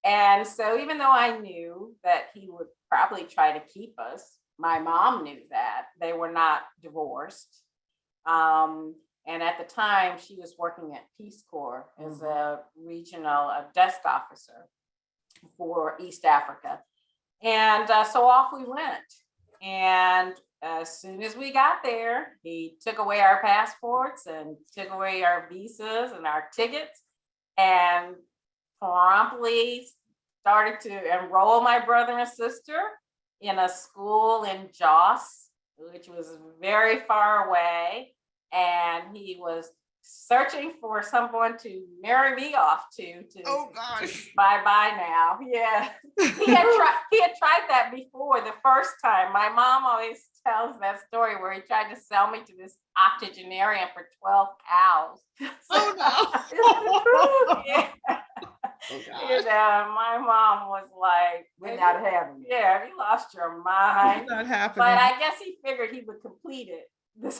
And so even though I knew that he would probably try to keep us, my mom knew that they were not divorced. And at the time she was working at Peace Corps as a regional desk officer for East Africa. And so off we went. And as soon as we got there, he took away our passports and took away our visas and our tickets and promptly started to enroll my brother and sister in a school in Jos, which was very far away. And he was searching for someone to marry me off to Oh gosh. bye now. Yeah. He had tried that before the first time. My mom always tells that story where he tried to sell me to this octogenarian for 12 cows. Oh no. Yeah. Oh, You know, my mom was like, We're not having it. yeah, you lost your mind. It's not happening. But I guess he figured he would complete it the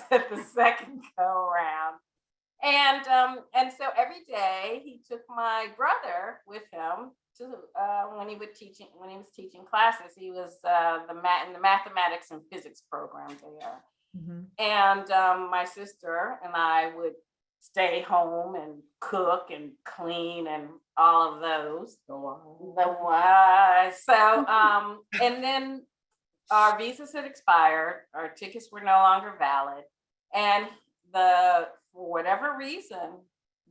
second go around. And so every day he took my brother with him to when he was teaching classes. He was in the mathematics and physics program there. And my sister and I would stay home and cook and clean and all of those. And then our visas had expired, our tickets were no longer valid, and for whatever reason,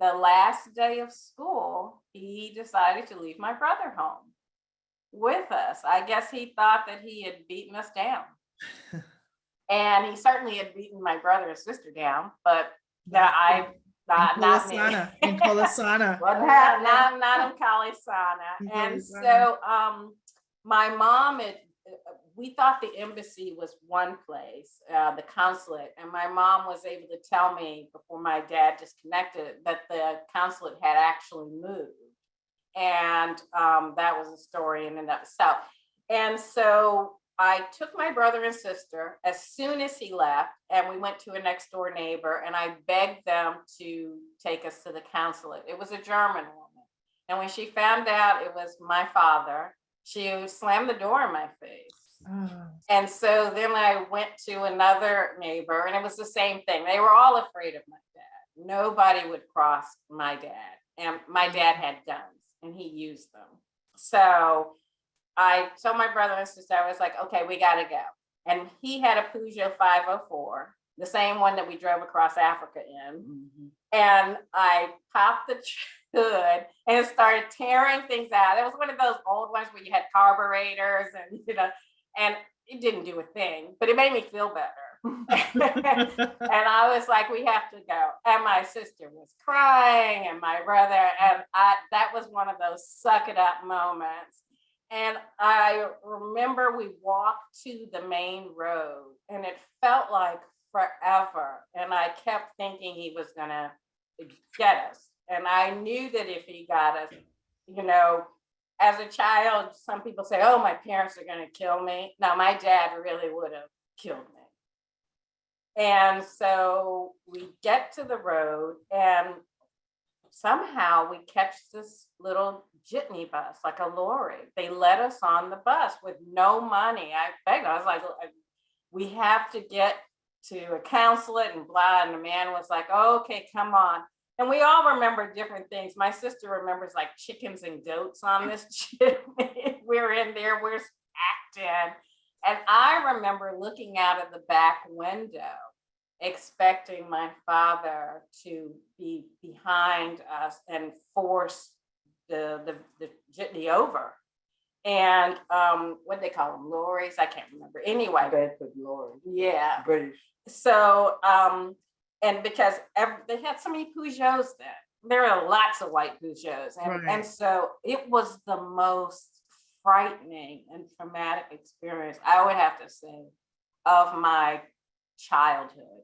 the last day of school, he decided to leave my brother home with us. I guess he thought that he had beaten us down. And he certainly had beaten my brother and sister down, but not me. In Colasana. Not in Colasana. And so my mom we thought the embassy was one place, the consulate, and my mom was able to tell me before my dad disconnected that the consulate had actually moved. And that was a story in and of itself. And so I took my brother and sister as soon as he left, and we went to a next door neighbor, and I begged them to take us to the consulate. It was a German woman. And when she found out it was my father, she slammed the door in my face. Oh. And so then I went to another neighbor, and it was the same thing. They were all afraid of my dad. Nobody would cross my dad. And my dad had guns, and he used them. So I told my brother and sister, I was like, okay, we got to go. And he had a Peugeot 504, the same one that we drove across Africa in. And I popped the hood and started tearing things out. It was one of those old ones where you had carburetors and, and it didn't do a thing, but it made me feel better. And I was like, we have to go. And my sister was crying and my brother, and that was one of those suck it up moments. And I remember we walked to the main road and it felt like forever. And I kept thinking he was gonna get us. And I knew that if he got us, as a child, some people say, oh, my parents are gonna kill me. No, my dad really would have killed me. And so we get to the road and somehow we catch this little jitney bus, like a lorry. They let us on the bus with no money. I begged. I was like, we have to get to a consulate and blah. And the man was like, oh, okay, come on. And we all remember different things. My sister remembers like chickens and goats on this jitney. We're in there, we're packed in. And I remember looking out of the back window, expecting my father to be behind us and force the jitney over. And what they call them, lorries, I can't remember. Anyway, Bedford lorry. yeah. British. So, and because they had so many Peugeots then, there are lots of white Peugeots. And, Right. and so it was the most frightening and traumatic experience, I would have to say, of my childhood.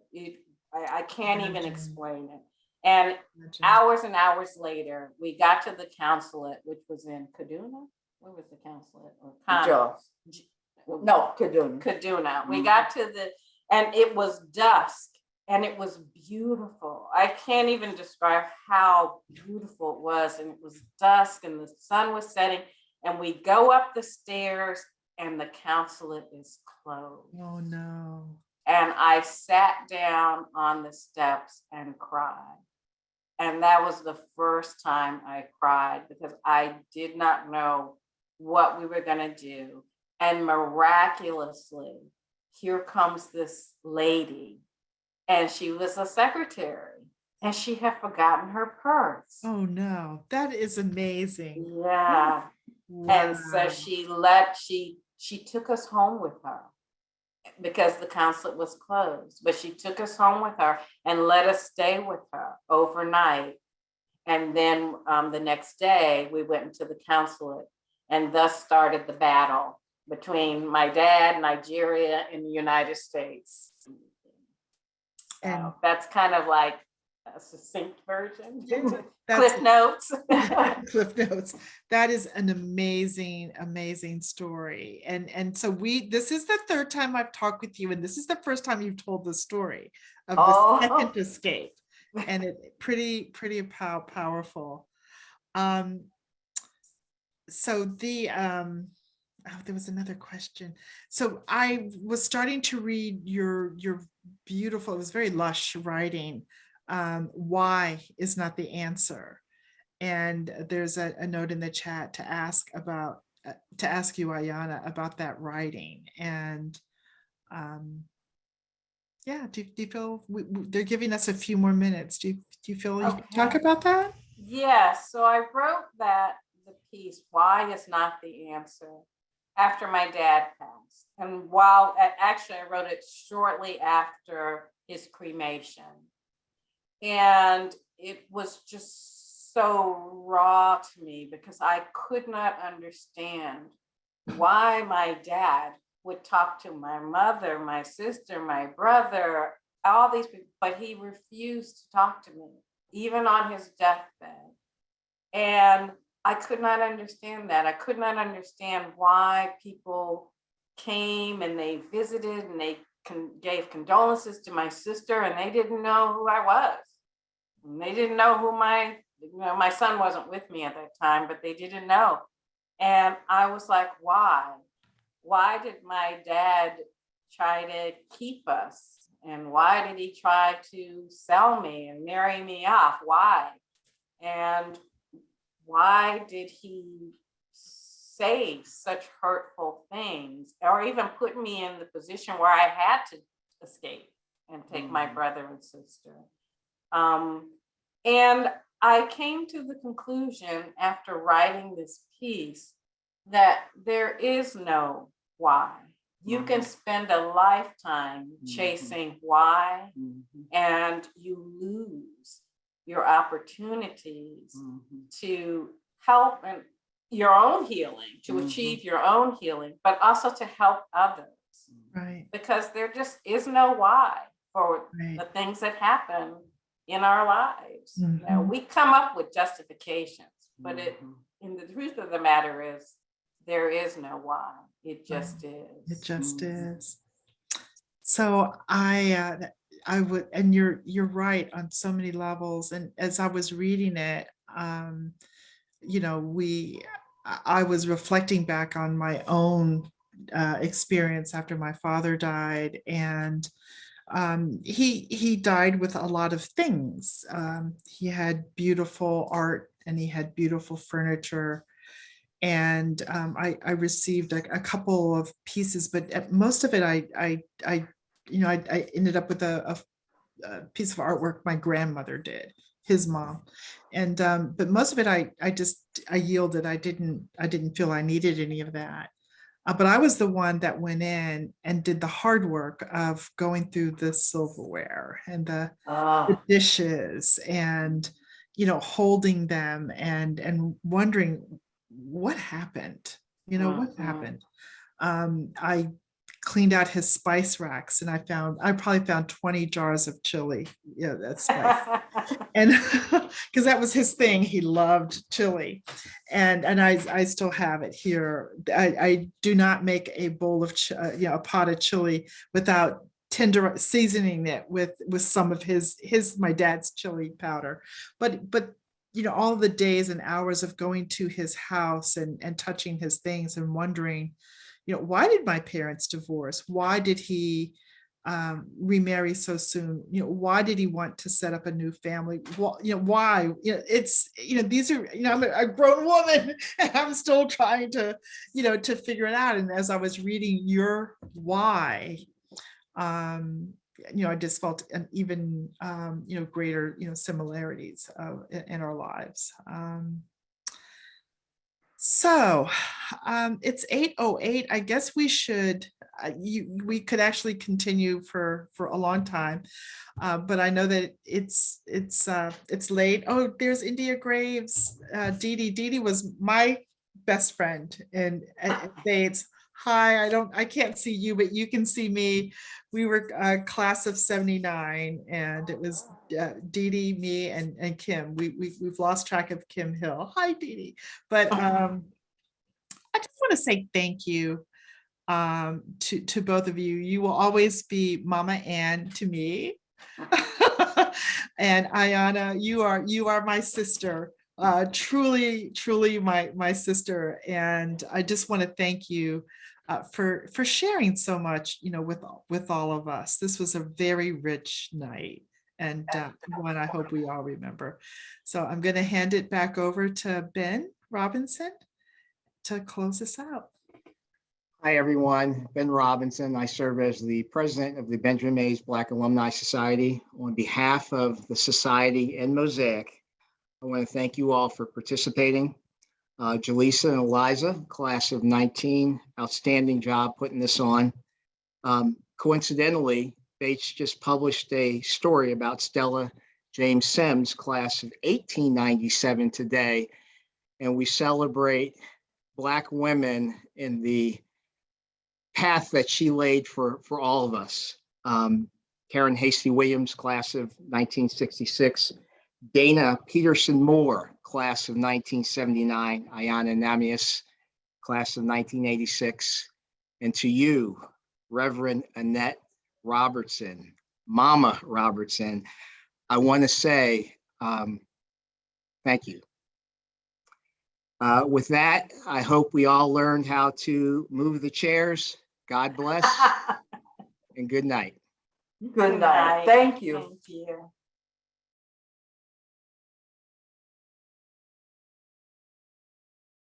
I can't even Imagine. explain it. And Imagine. hours and hours later, we got to the consulate, which was in Kaduna. Where was the consulate? Or Jaws. No, Kaduna. Kaduna. We got to and it was dusk and it was beautiful. I can't even describe how beautiful it was. And it was dusk and the sun was setting. And we go up the stairs and the consulate is closed. Oh, no. And I sat down on the steps and cried. And that was the first time I cried because I did not know what we were going to do. And miraculously, here comes this lady, and she was a secretary, and she had forgotten her purse. Oh, no. That is amazing. Yeah. And so Wow. she took us home with her because the consulate was closed, but she took us home with her and let us stay with her overnight. And then the next day we went into the consulate, and thus started the battle between my dad, Nigeria, and the United States. And That's kind of like a succinct version. that's Cliff notes. Cliff notes. That is an amazing, amazing story. And so this is the third time I've talked with you, and this is the first time you've told the story of the second escape. And it pretty powerful. So there was another question. So I was starting to read your beautiful, it was very lush writing. Why is not the answer. And there's a note in the chat to ask you, Ayanna, about that writing. And yeah, do you feel they're giving us a few more minutes? Do you feel you can talk about that? Yes. So I wrote the piece, Why is not the answer, after my dad passed. And actually I wrote it shortly after his cremation. And it was just so raw to me because I could not understand why my dad would talk to my mother, my sister, my brother, all these people, but he refused to talk to me, even on his deathbed. And I could not understand that. I could not understand why people came and they visited and they gave condolences to my sister, and they didn't know who I was. And they didn't know who my son wasn't with me at that time, but they didn't know. And I was like, why? Why did my dad try to keep us? And why did he try to sell me and marry me off? Why? And why did he say such hurtful things, or even put me in the position where I had to escape and take my brother and sister? And I came to the conclusion after writing this piece that there is no why. You can spend a lifetime chasing why, and you lose your opportunities to help in your own healing, to achieve your own healing, but also to help others. Right. Because there just is no why for the things that happen in our lives. You know, we come up with justifications, but in the truth of the matter is there is no why. It just is. It just is. So I would, and you're right on so many levels. And as I was reading it, I was reflecting back on my own experience after my father died, and he died with a lot of things. He had beautiful art and he had beautiful furniture, and I received a couple of pieces, but most of it I ended up with a piece of artwork my grandmother did, his mom, and but most of it I yielded. I didn't feel I needed any of that. But I was the one that went in and did the hard work of going through the silverware and the dishes, and holding them and wondering what happened. What happened. I cleaned out his spice racks, and I probably found 20 jars of chili. Yeah, that's spice. And because that was his thing, he loved chili, and I still have it here. I do not make a bowl of a pot of chili without seasoning it with some of my dad's chili powder. But all the days and hours of going to his house and touching his things and wondering, why did my parents divorce? Why did he remarry so soon? Why did he want to set up a new family? Why? These are, I'm a grown woman and I'm still trying to figure it out. And as I was reading your why, I just felt an even, greater, similarities in our lives. So it's 8:08. I guess we should, we could actually continue for a long time, but I know that it's late. Oh, there's India Graves. Dee Dee was my best friend in at Bates. Hi, I can't see you, but you can see me. We were class of 79, and it was Dee Dee, me, and Kim. We've lost track of Kim Hill. Hi, Dee Dee. But I just want to say thank you to both of you. You will always be Mama Ann to me. And Ayanna, you are my sister. Truly my sister, and I just want to thank you for sharing so much, with all of us. This was a very rich night, and one I hope we all remember. So I'm going to hand it back over to Ben Robinson to close us out. Hi, everyone. Ben Robinson. I serve as the president of the Benjamin Mays Black Alumni Society. On behalf of the society and Mosaic, I want to thank you all for participating. Jaleesa and Eliza, class of 19, outstanding job putting this on. Coincidentally, Bates just published a story about Stella James Sims, class of 1897 today, and we celebrate Black women in the path that she laid for all of us. Karen Hasty Williams, class of 1966. Dana Petersen Moore, class of 1979. Ayanna Nahmias, class of 1986. And to you, Reverend Annette Robertson, Mama Robertson, I want to say thank you. With that, I hope we all learned how to move the chairs. God bless and good night. Good night. Thank you. Thank you.